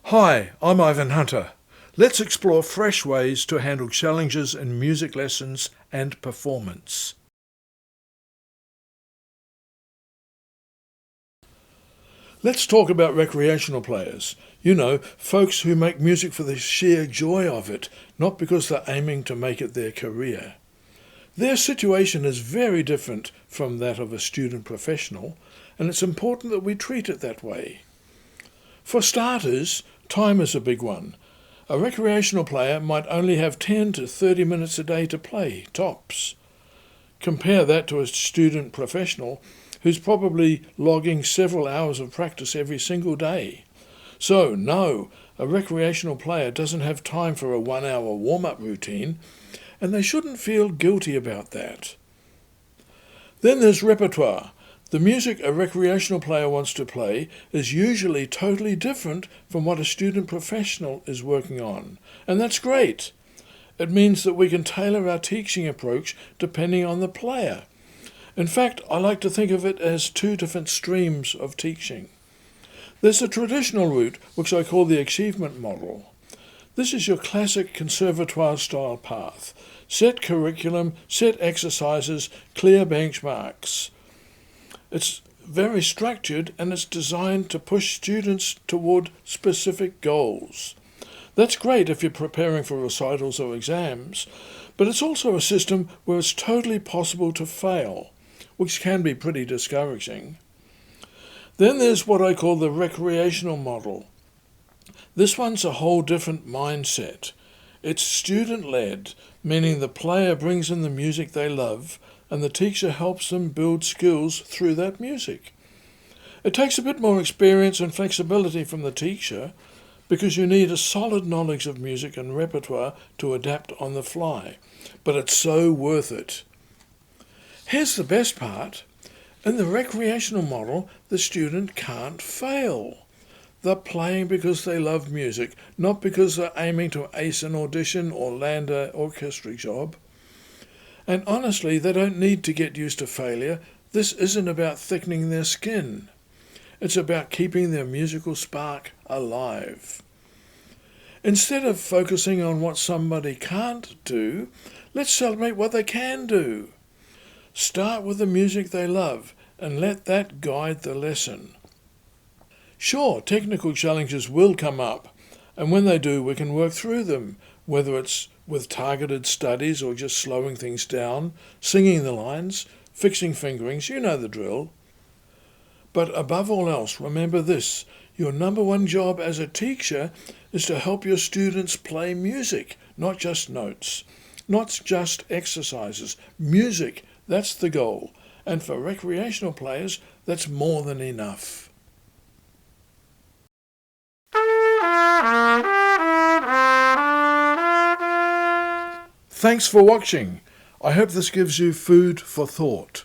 Hi, I'm Ivan Hunter. Let's explore fresh ways to handle challenges in music lessons and performance. Let's talk about recreational players. You know, folks who make music for the sheer joy of it, not because they're aiming to make it their career. Their situation is very different from that of a student professional, and it's important that we treat it that way. For starters, time is a big one. A recreational player might only have 10 to 30 minutes a day to play, tops. Compare that to a student professional who's probably logging several hours of practice every single day. So, no, a recreational player doesn't have time for a 1-hour warm-up routine, and they shouldn't feel guilty about that. Then there's repertoire. The music a recreational player wants to play is usually totally different from what a student professional is working on, and that's great. It means that we can tailor our teaching approach depending on the player. In fact, I like to think of it as two different streams of teaching. There's a traditional route, which I call the achievement model. This is your classic conservatoire-style path. Set curriculum, set exercises, clear benchmarks. It's very structured and it's designed to push students toward specific goals. That's great if you're preparing for recitals or exams, but it's also a system where it's totally possible to fail, which can be pretty discouraging. Then there's what I call the recreational model. This one's a whole different mindset. It's student-led, meaning the player brings in the music they love and the teacher helps them build skills through that music. It takes a bit more experience and flexibility from the teacher because you need a solid knowledge of music and repertoire to adapt on the fly, but it's so worth it. Here's the best part. In the recreational model, the student can't fail. They're playing because they love music, not because they're aiming to ace an audition or land an orchestra job. And honestly, they don't need to get used to failure. This isn't about thickening their skin. It's about keeping their musical spark alive. Instead of focusing on what somebody can't do, let's celebrate what they can do. Start with the music they love and let that guide the lesson. Sure, technical challenges will come up, and when they do, we can work through them, whether it's with targeted studies or just slowing things down, singing the lines, fixing fingerings, you know the drill. But above all else, remember this, your number one job as a teacher is to help your students play music, not just notes, not just exercises. Music, that's the goal. And for recreational players, that's more than enough. Thanks for watching. I hope this gives you food for thought.